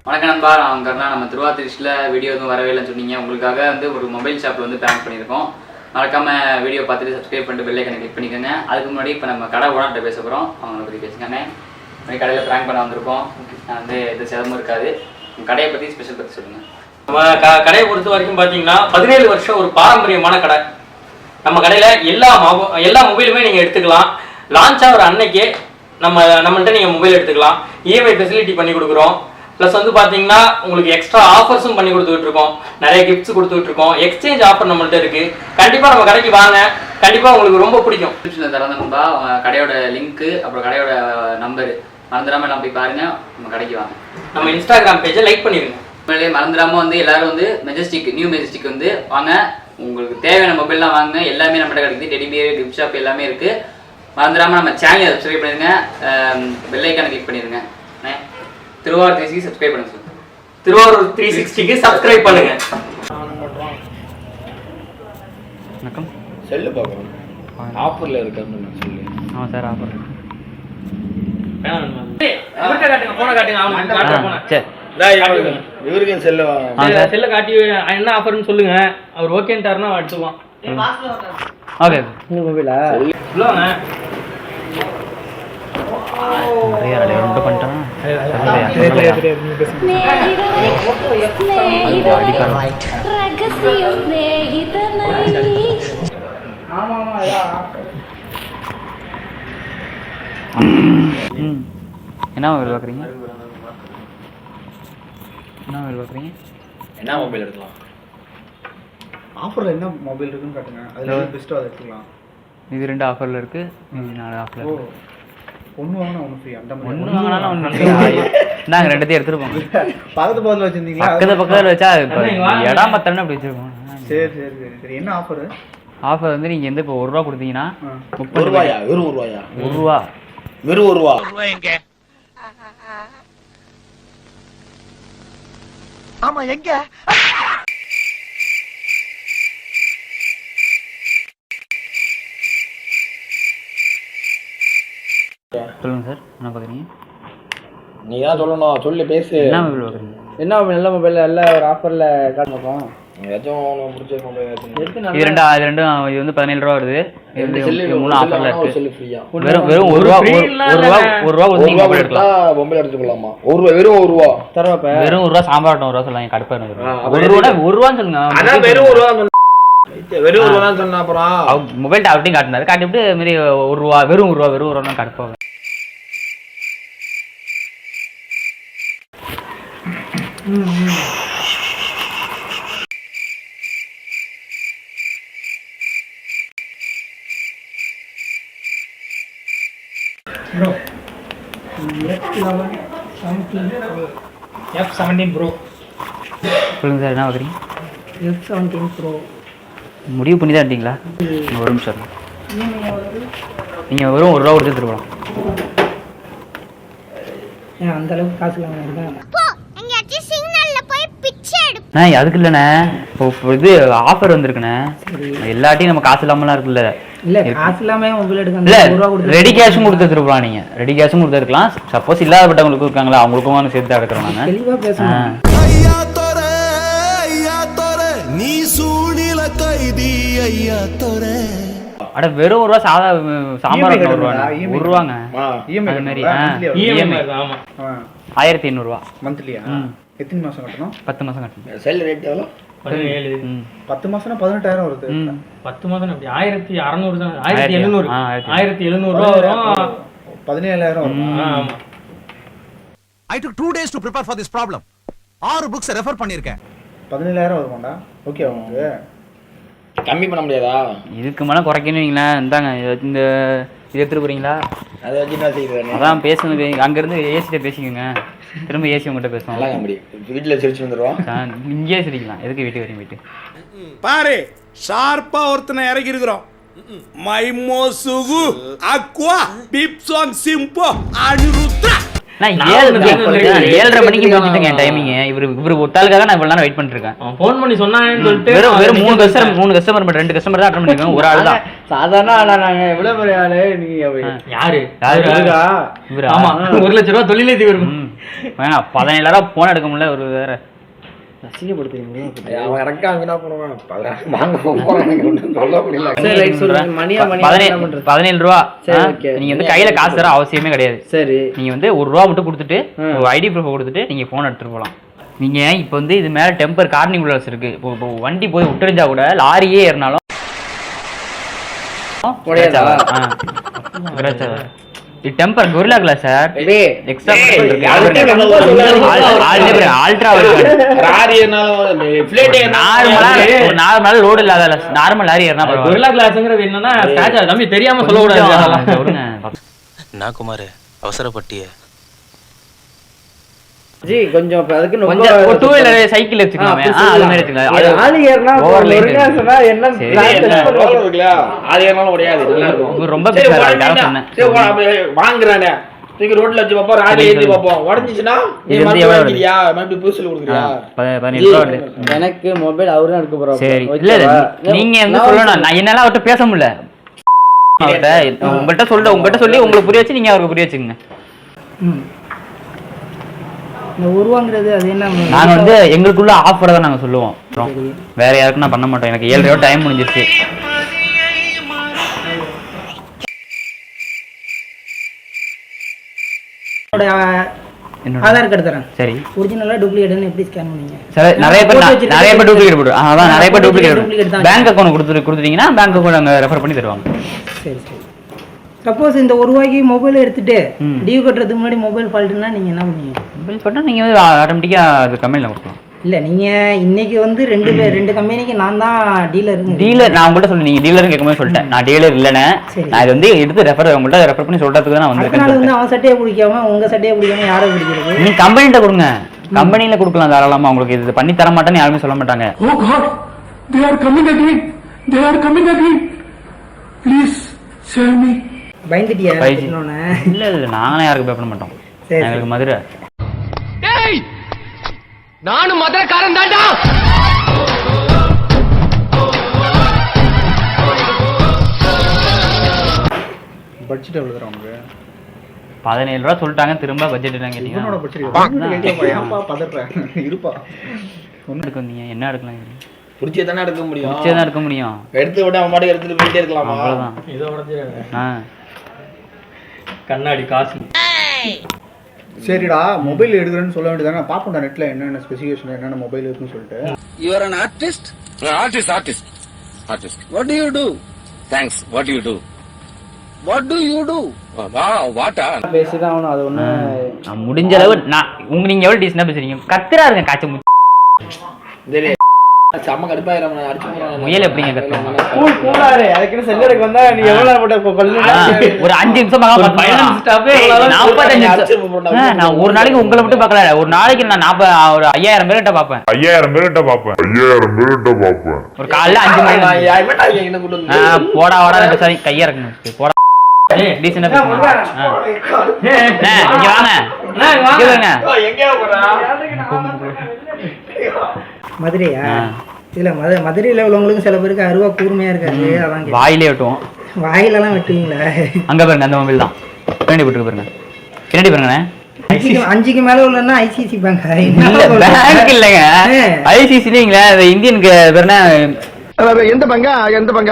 வணக்கம் நண்பா, நான் கருணா. நம்ம திருவாதிரிஷ்டில் வீடியோ எதுவும் வரவே இல்லைன்னு சொன்னீங்க. உங்களுக்காக வந்து ஒரு மொபைல் ஷாப்பில் வந்து பிராங்க் பண்ணியிருக்கோம். மறக்காமல் வீடியோ பார்த்துட்டு சப்ஸ்கிரைப் பண்ணிட்டு பெல் ஐக்கனை கிளிக் பண்ணிக்கோங்க. அதுக்கு முன்னாடி இப்போ நம்ம கடை ஓனர்கிட்ட பேச போகிறோம். அவங்கள பற்றி பேசிக்கோங்க. நம்ம கடையில் பிராங்க் பண்ண வந்திருக்கோம். நான் வந்து எது சிரமம் இருக்காது. உங்கள் கடையை பற்றி ஸ்பெஷல் பற்றி சொல்லுங்கள். நம்ம கடையை பொறுத்த வரைக்கும் பார்த்தீங்கன்னா 17 வருஷம் ஒரு பாரம்பரியமான கடை. நம்ம கடையில் எல்லா மொபைலுமே நீங்கள் எடுத்துக்கலாம். லான்ச் ஆகிற அன்னைக்கே நம்மள்கிட்ட நீங்கள் மொபைல் எடுத்துக்கலாம். இஎம்ஐ ஃபெசிலிட்டி பண்ணி கொடுக்குறோம். ப்ளஸ் வந்து பார்த்தீங்கன்னா உங்களுக்கு எக்ஸ்ட்ரா ஆஃபர்ஸும் பண்ணி கொடுத்துட்டு இருக்கோம். நிறைய கிஃப்ட்ஸ் கொடுத்துட்டு இருக்கோம். எக்ஸ்சேஞ்ச் ஆஃபர் நம்மள்ட்ட இருக்குது. கண்டிப்பாக நம்ம கடைக்கு வாங்க, கண்டிப்பாக உங்களுக்கு ரொம்ப பிடிக்கும். டிஸ்கிரிப்ஷனில் தரணும்பா கடையோட லிங்க்கு, அப்புறம் கடையோட நம்பரு மறந்துடாமல் நம்ம போய் பாருங்கள். நம்ம கடைக்கு வாங்க. நம்ம இன்ஸ்டாகிராம் பேஜை லைக் பண்ணிடுங்க. உண்மையிலேயே மறந்துடாமல் வந்து எல்லோரும் வந்து நியூ மெஜஸ்டிக் வந்து வாங்க. உங்களுக்கு தேவையான மொபைல்லாம் வாங்க. எல்லாமே நம்மகிட்ட கிடைக்குது. டெடிபியர், கிஃப்ட் ஷாப் எல்லாமே இருக்குது. மறந்துடாமல் நம்ம சேனலை சப்ஸ்கிரைப் பண்ணிடுங்க. பெல் ஐக்கானை கிளிக் பண்ணிடுங்க. திருவாரூர் 360 சப்ஸ்கிரைப் பண்ணுங்க சார். திருவாரூர் 360க்கு சப்ஸ்கிரைப் பண்ணுங்க. வணக்கம். செல்லு பார்க்கணும். ஆஃபரில் இருக்கான்னு சொல்லி. ஆமாம் சார், ஆஃபர் இருக்கு. இவருக்கு செல்ல காட்டி என்ன ஆஃபர்னு சொல்லுங்க. அவர் ஓகேன்ட்டாருன்னா எடுத்துக்குவோம். ஓகே. மொபைலா என்ன மொபைல் பார்க்குறீங்க? என்ன மொபைல் எடுக்கலாம்? ஆஃபரில் என்ன மொபைல் இருக்குன்னு காட்டுங்க. அதில் பெஸ்ட்டாக அதை எடுத்துக்கலாம். இது 2 ஆஃபரில் இருக்குது. 4 ஆஃபரில் இருக்குது. ஒன்று வாங்கினா ஒன்று ஃப்ரீ. அந்த மாதிரி ஒன்று வாங்கினாலும் ஒன்று ஃப்ரீ. நாங்கள் 2த்தையும் எடுத்துருப்போம். பக்கத்தில் வச்சுருந்தீங்களா? பக்கத்தில் வச்சா இடம் பத்திரன்னு அப்படி வச்சுருக்கோம். சரி சரி சரி சரி. என்ன ஆஃபரு? ஆஃபர் வந்து நீங்கள் வந்து இப்போ 1 ரூபா கொடுத்தீங்கன்னா 30 ரூபாயா? வெறும் 1 ரூபாயா? 1 ரூபா. வெறும் 1 ரூபா. எங்க? ஆமா, எங்க? சொல்லுங்க சார், என்ன பார்க்குறீங்க? நீ தான் சொல்லணும். சொல்லி பேசு. என்ன மொபைல் பார்க்குறீங்க? என்ன மொபைல்? நல்ல மொபைல் நல்ல ஒரு ஆஃபரில் காட்டுப்போம். ஏதாச்சும் உனக்கு பிடிச்ச மொபைல் இது ரெண்டும் இது வந்து 17 ரூபா வருது. இது 3 ஆஃபரில் இருக்குது. சொல்லி ஃப்ரீயா? வெறும் 1 ரூபா. 1 ரூபா வந்து நீங்கள் மொபைல் எடுக்கலாம். மொபைல் எடுத்துக்கலாமா? 1 ரூபா. வெறும் 1 ரூபா தரவாப்ப. வெறும் 1 ரூபா. சாம்பார் 1 ரூபா சொல்லலாம். கடுப்பாக இருக்குது. 1 ரூபான்னு சொல்லுங்க. அதான் வெறும் 1 ரூபா. வெறும் 1 ரூபா தான் சொன்னா. அப்புறம் மொபைல் அப்படியும் காட்டினாரு. காட்டிவிட்டு மாரி 1 ரூபா. வெறும் 1 ரூபா. வெறும் 1 ரூபா தான் கடுப்பாக. F17 Pro. சொல்லுங்க சார், என்ன பார்க்குறீங்க? F17 Pro முடிவு பண்ணி தான் எடுத்தீங்களா? ஒரு நிமிஷம். நீங்கள் வெறும் 1 ரூபா கொடுத்து திருப்பலாம். அந்த அளவுக்கு காசு இல்லாமல் அதுக்கு இல்லைண்ணே. இப்போ இது ஆஃபர் வந்துருக்குண்ணே. எல்லாத்தையும் நம்ம காசு இல்லாமலாம் இருக்குல்ல. இல்லை, காசு இல்லாமல் மொபைல் எடுக்கணும். இல்லை, ரெடி கேஷும் கொடுத்து திருப்பலாம். நீங்கள் ரெடி கேஷும் கொடுத்துருக்கலாம். சப்போஸ் இல்லாதப்பட்டவங்களுக்கு இருக்காங்களா, அவங்களுக்கும் சேர்த்து தான் எடுக்கிறோம். நாங்கள் தெளிவாக பேசணும். அட வெறும் 1 ரூபா. சாம்பார் 1 ரூபா. 1 ரூபாங்க. அது மாதிரி இஎம்ஐ 1500 ரூபா. மந்த்லியா? எத்தனை மாதம் கட்டணும்? 10 மாதம் கட்டணும். செல் ரேட் எவ்வளோ? 17. 10 மாதம்னா 18,000 வருது. 10 மாதம் அப்படி 1600 தான். 1700 ரூபா வரும். 17,000 வரும். ஆமா. I took 2 days to prepare for this problem. 6 books refer பண்ணிருக்கேன். 17,000 வருமாடா? ஓகே. உங்களுக்கு கம்மி பண்ண முடியாதா? இதுக்கு மேலே குறைக்கணுங்களா? இந்தாங்க இந்த இது எடுத்துட்டு போறீங்களா? அதை வச்சு என்ன செய்யுது? அதான் பேசணும். அங்கேருந்து ஏசிட்ட பேசிக்கோங்க. திரும்ப ஏசி உங்கள்கிட்ட பேசுவோம். நல்லா முடியும். வீட்டில் சிரிச்சு வந்துடுவோம். இங்கேயே சிரிக்கலாம். எதுக்கு வீட்டுக்கு வரீங்க? வீட்டு பாரு, ஷார்ப்பா ஒருத்தனை இறக்கி இருக்கிறோம். மைமோசுகு அக்வா பிப்சாங் சிம்போ அனிருத்ரா. நான் நான் 7:30 மணிக்கு முடிச்சிட்டேங்க டைமிங். இவரு ஒட்டாளுக்காக நான் இவ்வளவு நேரம் வெயிட் பண்ணிட்டு இருக்கேன். அவன் ஃபோன் பண்ணி சொன்னான்னு சொல்லிட்டு வெறும் 3 கஸ்டமர் மட்டும் 2 கஸ்டமர் தான் அட்டெண்ட் பண்ணிருக்கேன். ஒரு ஆள் தான். சாதாரண ஆளா நாங்க எவ்வளவு பெரிய ஆளு நீங்க யாரு இவரா? ஆமா 1 லட்சம் ரூபாய் தொழிலதிபர் இருக்கும். வேணா 17,000 போன் எடுக்க முடியல. ஒரு வேற அசிங்கப்படுத்துறீங்களா? அவன் இறக்கா அங்கே போடுவான் வாங்க போறான் எனக்கு ஒன்றும் சொல்ல முடியல. சரி ரைட் சொல்றேன். மணியா 17 ரூபா. சரி, okay. நீங்க வந்து கையில காசு தர அவசியமே கிடையாது. சரி, நீங்க வந்து 1 ரூபா மட்டும் கொடுத்துட்டு ஒரு ஐடி ப்ரூஃப் கொடுத்துட்டு நீங்க போன் எடுத்துட்டு போகலாம். நீங்க இப்போ வந்து இது மேல டெம்பர் கார்னிங் கிளாஸ் இருக்கு. இப்போ வண்டி போய் விட்டுருந்தா கூட லாரியே ஏறினாலும் இது temper Gorilla glass sir. Extra இருக்கு. ஆல்ட்ரா நார்மலா ரோடு இல்லாத நார்மல் லாரி ஏறினா கொரில்லா கிளாஸ்ங்கிறது என்னன்னா ஸ்டாச்சர் தம்பி தெரியாம சொல்ல கூடாது. நான் குமார் அவசரப்பட்டிய ஜி கொஞ்சம் அதுக்கு கொஞ்சம் ஒரு 2 வீலர் சைக்கிள் வச்சுக்கலாமே. அது மாதிரி வச்சுக்கலாம். ஆளி ஏறனா சொன்னா என்ன அது ஏறினாலும் உடையாது. ரொம்ப பேசுறாங்க சொன்னேன். வாங்குறானே தூக்கி ரோட்ல வச்சு பாப்போம். ராடி ஏத்தி பாப்போம். உடஞ்சிச்சுன்னா நீ வாங்கிறியா? மறுபடியும் புதுசுல கொடுக்குறியா? 17 ரூபா. எனக்கு மொபைல் அவரு தான் எடுக்க போறாரு. சரி இல்ல நீங்க என்ன சொல்லணும். நான் என்னால அவர்கிட்ட பேச முடியல. அவர்கிட்ட உங்கள்கிட்ட சொல்லி உங்களுக்கு புரிய வச்சு நீங்க அவருக்கு புரிய வச்சுக்கோங்க. இந்த உருவாங்கிறது அது என்ன? நாங்க வந்து எங்களுக்குள்ள ஆஃபரை தான் நாங்க சொல்லுவோம். வேற யாருக்கும் நான் பண்ண மாட்டோம். எனக்கு 7 டைம் முடிஞ்சிருச்சு. ஆதார் கார்டு தரேன். சரி ஒரிஜினலா டூப்ளிகேட்னு எப்படி ஸ்கேன் பண்ணீங்க? சரி நிறைய பேர் டூப்ளிகேட் போடு. அதான் நிறைய பேர் டூப்ளிகேட். பேங்க் அக்கவுண்ட் கொடுத்துட்டீங்கன்னா பேங்க் அக்கவுண்ட் அங்க ரெஃபர் பண்ணி தருவாங்க. சரி சரி. சப்போஸ் இந்த 1 ரூபாய்க்கு மொபைல் எடுத்துட்டு டியூ கட்டுறதுக்கு முன்னாடி மொபைல் ஃபால்ட்னா நீங்க என்ன பண்ணுவீங்க? மொபைல் ஃபால்ட்னா நீங்க வந்து ஆட்டோமேட்டிக்கா அது கம்பெனில கொடுக்கலாம். இல்ல நீங்க இன்னைக்கு வந்து 2 கம்பெனிக்கு நான் தான் டீலர். நான் உங்கள்கிட்ட சொல்ல நீங்க டீலர்னு கேட்கும்போது சொல்லிட்டேன். நான் டீலர் இல்லைன்னு. நான் இது வந்து எடுத்து உங்கள்கிட்ட ரெஃபர் பண்ணி சொல்றதுக்கு தான் நான் வந்திருக்கேன். அதனால வந்து அவன் சட்டையை பிடிக்காம உங்க சட்டையை பிடிக்காம யாரை பிடிக்கிறது? நீங்க கம்பெனிட்ட கொடுங்க. கம்பெனில கொடுக்கலாம் தாராளமா. உங்களுக்கு இது பண்ணி தர மாட்டேன்னு யாருமே சொல்ல மாட்டாங்க. Oh God, they are coming again. They are coming again. Please save me. பயந்துட்டியா? இல்ல இல்ல நாங்களே யாருக்கு பயப்பட மாட்டோம். எங்களுக்கு மதுரை. நானும் மதுரைக்காரன் தான்டா. பட்ஜெட் எவ்வளவு தர உங்களுக்கு? 17 ரூபா சொல்லிட்டாங்க. திரும்ப பட்ஜெட் என்ன கேட்டீங்க? இவனோட பட்ஜெட் ஏன்பா பதறேன் இருப்பா. ஒண்ணு எடுக்க வந்தீங்க. என்ன எடுக்கலாம்? புடிச்சே தானே எடுக்க முடியும். புடிச்சே தான் எடுக்க முடியும். எடுத்து விட அவன் மாடி எடுத்துட்டு போயிட்டே இருக்கலாமா? அவ்வளவுதான். இதை உடஞ்சிருங்க. கண்ணாடி காசு. சரிடா மொபைல் எடுக்கிறேன்னு சொல்ல வேண்டியதானே. பாப்போம்டா நெட்ல என்னென்ன ஸ்பெசிஃபிகேஷன் என்னென்ன மொபைல் இருக்குன்னு சொல்லிட்டு. You are an artist? Artist. What do you do? Thanks. What do you do? What do you do? What? பேசிதான் ஆகணும். அது ஒண்ணு முடிஞ்ச அளவு நீங்க எவ்வளவு டீசெண்டா பேசுறீங்க. கத்துறா இருங்க காய்ச்ச சரி செம்ம கடுப்பாயிரம் அடிச்சு போறான். முயல் எப்படிங்க கத்துவாங்க? கூலாரு அதுக்கு செல்லருக்கு வந்தா நீ எவ்வளவு போட்ட கொல்லுனா ஒரு 5 நிமிஷம் பார்க்கலாம். ஃபைனான்ஸ் ஸ்டாஃப் 45 நிமிஷம். நான் ஒரு நாளைக்கு உங்களை மட்டும் பார்க்கல. ஒரு நாளைக்கு நான் ஒரு 5000 பேர்கிட்ட பார்ப்பேன். 5000 பேர்கிட்ட பார்ப்பேன். ஒரு காலைல 5 மணி என்ன கூட்டு போடா வாடா பேசாதீங்க. கையா இறக்குங்க. போடா டீசெண்டா பேசுங்க. இங்க வாங்க. எங்க போறா? மதுரையா? இல்ல மதுரையில உள்ளவங்களுக்கும் சில பேருக்கு அருவா கூர்மையா இருக்காது. அதான் வாயிலே வெட்டுவோம். வாயிலெல்லாம் வெட்டுவீங்களா? அங்க பாருங்க அந்த மொபைல் தான். பின்னாடி போட்டுக்க பாருங்க. பின்னாடி பாருங்கண்ணே. 5க்கு மேல உள்ளன்னா ஐசிசி பேங்க். பேங்க் இல்லைங்க. ஐசிசி இல்லைங்களா? இந்தியன் பேர் எந்த பங்கா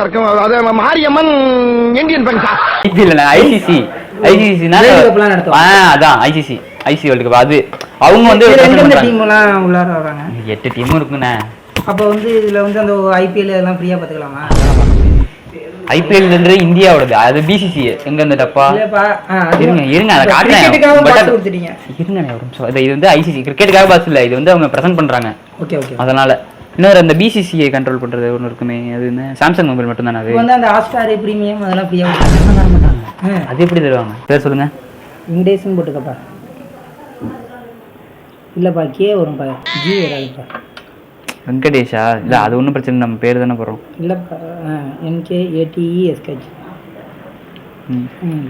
இருக்கும்? அது மாரியம்மன் இந்தியன் பங்கா இல்ல ஐசிசி. ஐசிசினா அதான் ஐசிசி ஐசி வேர்ல்ட் கப். அது அவங்க வந்து 2 டீம்லாம் உள்ளார வராங்க. 8 டீமும் இருக்குண்ணே. அப்ப வந்து இதுல வந்து அந்த ஐபிஎல் எல்லாம் ஃப்ரீயா பாத்துக்கலாமா? ஐபிஎல் இந்தியாவோடது. அது பிசிசி எங்க இந்த டப்பா இருங்க அதை காட்டுறேன். இருங்க ஒரு நிமிஷம். இது வந்து ஐசிசி கிரிக்கெட்டுக்காக பாஸ் இல்ல. இது வந்து அவங்க பிரசன்ட் பண்றாங்க. Okay okay. அதனால இன்னொரு அந்த பிசிசிஐ கண்ட்ரோல் பண்றது ஒன்று இருக்குமே. அது என்ன சாம்சங் மொபைல் மட்டும் தானே? அது வந்து அந்த ஹாட்ஸ்டார் பிரீமியம் அதெல்லாம் ஃப்ரீயா தர மாட்டாங்க. அது எப்படி தருவாங்க? பேர் சொல்லுங்க. இண்டேஷன் போட்டுக்கப்பா. இல்லப்பா கே வரும்பா ஜி வராதுப்பா. வெங்கடேஷா? இல்ல அது ஒன்றும் பிரச்சனை. நம்ம பேர் தானே போடுறோம். இல்லப்பா NKATESH.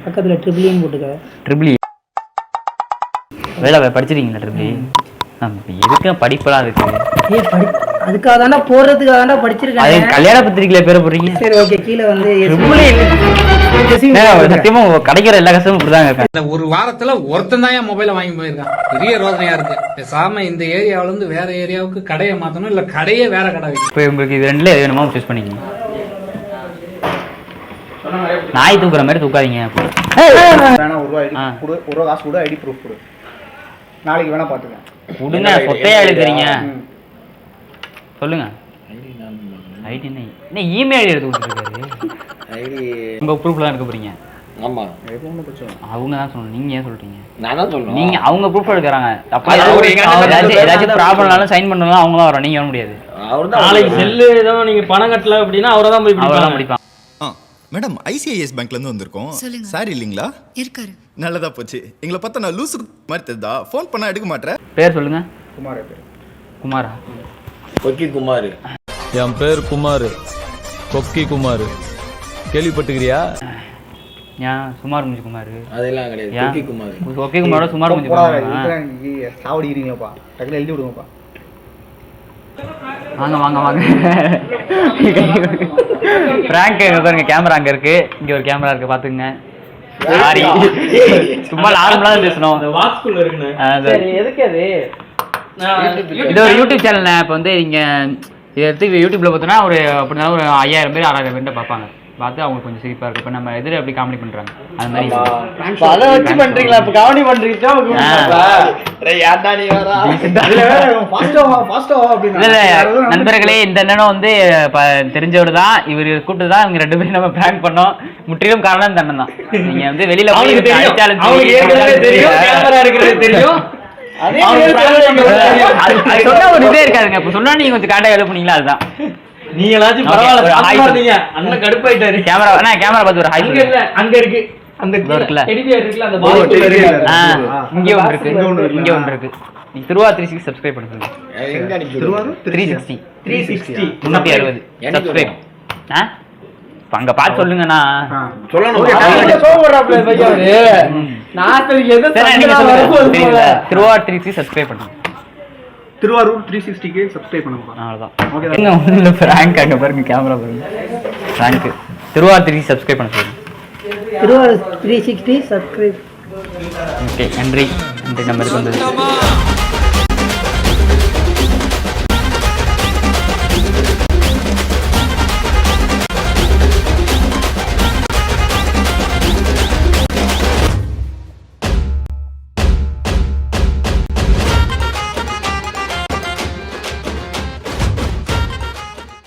பக்கத்துல ட்ரிபிள் போட்டுக்க. ட்ரிபிள் வேலை படிச்சிருக்கீங்களா ட்ரிபிள் எதுக்கு படிப்பெல்லாம் இருக்கு? ஏய் அதுக்காக தாண்டா போடுறதுக்காக தாண்டா அது படிச்சிருக்கேன். கல்யாண பத்திரிக்கையில பேர போடுறீங்க. சரி ஓகே, கீழே வந்து சத்தியமா கிடைக்கிற எல்லா கஷ்டமும் இப்படிதாங்க இருக்காங்க. ஒரு வாரத்துல ஒருத்தன் தான் என் மொபைலை வாங்கி போயிருக்கான். பெரிய ரோதனையா இருக்கு. பேசாம இந்த ஏரியாவில இருந்து வேற ஏரியாவுக்கு கடையை மாத்தணும், இல்ல கடையே வேற கடை வைக்கணும். இப்போ உங்களுக்கு இது ரெண்டுல எது வேணுமோ சூஸ் பண்ணிக்கங்க. நாய் தூக்குற மாதிரி தூக்காதீங்க. வேணா ஒரு ரூபா ஐடி கொடு, ஒரு ரூபா காசு கொடு, ஐடி ப்ரூஃப் கொடு, நாளைக்கு வேணா பாத்துக்கலாம். கொடுங்க, சொத்தையா எழுதுறீங்க சொல்லுங்க. ஐடி என்ன இமெயில் எடுத்து கொடுத்துருக்காரு? ஐடி உங்க ப்ரூஃப்ல தான் எடுக்க போறீங்க. ஆமா, அவங்க தான் சொல்லணும், நீங்க ஏன் சொல்றீங்க? நான் தான் சொல்றேன். நீங்க அவங்க ப்ரூஃப் எடுக்கறாங்க. அப்ப ஏதாச்சும் ப்ராப்ளம்னாலும் சைன் பண்ணனும், அவங்க தான் வரும், நீங்க வர முடியாது. நாளைக்கு செல்லு ஏதோ நீங்க பணம் கட்டல அப்படின்னா அவரை தான் போய் பிடிப்பாங்க. மேடம், ஐசிஐஎஸ் பேங்க்ல இருந்து வந்திருக்கோம். சார் இல்லீங்களா? இருக்காரு. நல்லதா போச்சு. எங்களை பார்த்தா நான் லூசு மாதிரி தெரியுதா? ஃபோன் பண்ணா எடுக்க மாட்டேன். பேர் சொல்லுங்க. குமார் பேர். குமாரா? கொக்கி குமார். என் பேர் குமார், கொக்கி குமார். கேள்விப்பட்டுக்கிறியா? ஏன் சுமார் முஞ்சி குமார்? அதெல்லாம் கிடையாது, கொக்கி குமார். கொக்கி குமாரோட சுமார் முஞ்சி குமார். சாவடிக்கிறீங்களாப்பா, டக்குனு எழுதி விடுங்கப்பா. வாங்க வாங்க வாங்க. பிராங்க் பாருங்க, கேமரா அங்க இருக்கு, இங்க ஒரு கேமரா இருக்கு, பாத்துங்க. சாரி, சும்மா நார்மலா பேசணும். அந்த வாட்ஸ்குள்ள இருக்குன்னு. எதுக்கு அது? இது ஒரு யூடியூப் சேனல். இப்போ வந்து நீங்க இதை எடுத்து யூடியூப்ல பார்த்தோன்னா ஒரு அப்படின்னா ஒரு 5000 பேர் 6000 பேர் பார்ப்பாங்க. பார்த்து அவங்க கொஞ்சம் சிரிப்பா இருக்கு. இப்போ நம்ம எதிர எப்படி காமெடி பண்றாங்க அது மாதிரி அதை வச்சு பண்றீங்களா? இப்ப காமெடி பண்றீங்க. நண்பர்களே, இந்த அண்ணனும் வந்து தெரிஞ்சவர் தான். இவர் கூப்பிட்டு தான் இவங்க 2 பேரும் நம்ம பிராங்க் பண்ணோம். முற்றிலும் காரணம் இந்த அண்ணன் தான். நீங்க வந்து வெளியில தெரியும் ஒரு இதே இருக்காதுங்க. இப்ப சொன்னா நீங்க கொஞ்சம் காண்டா எழுப்புனீங்களா? அதுதான். நீங்களாச்சும் பரவாயில்ல, அண்ணன் கடுப்பாயிட்டாரு. கேமரா பார்த்து ஒரு ஹாய் இல்ல, அங்க இருக்கு அந்த இருக்குல்ல, எடிபிஆர் இருக்குல்ல, அந்த இங்க ஒன்று இருக்கு, இங்க ஒன்று இருக்கு. நீங்க திருவா 360 சப்ஸ்கிரைப் பண்ணுங்க. எங்க அனுப்பி 360 360 சப்ஸ்கிரைப். அங்க பார்த்து சொல்லுங்கண்ணா. சொல்லணும். திருவா 360 சப்ஸ்கிரைப் பண்ணுங்க. திருவாரூர் 360க்கு சப்ஸ்கிரைப் பண்ணுங்க. அவ்வளவுதான். என்ன ஒண்ணு பிராங்க் அங்க பாருங்க, கேமரா பாருங்க. பிராங்க் திருவா 360 சப்ஸ்கிரைப் பண்ண சொல்லுங்க. திருவாரூர் 360 சப்ஸ்கிரைப். ஓகே, நன்றி. நன்றி, நம்ம வந்தது.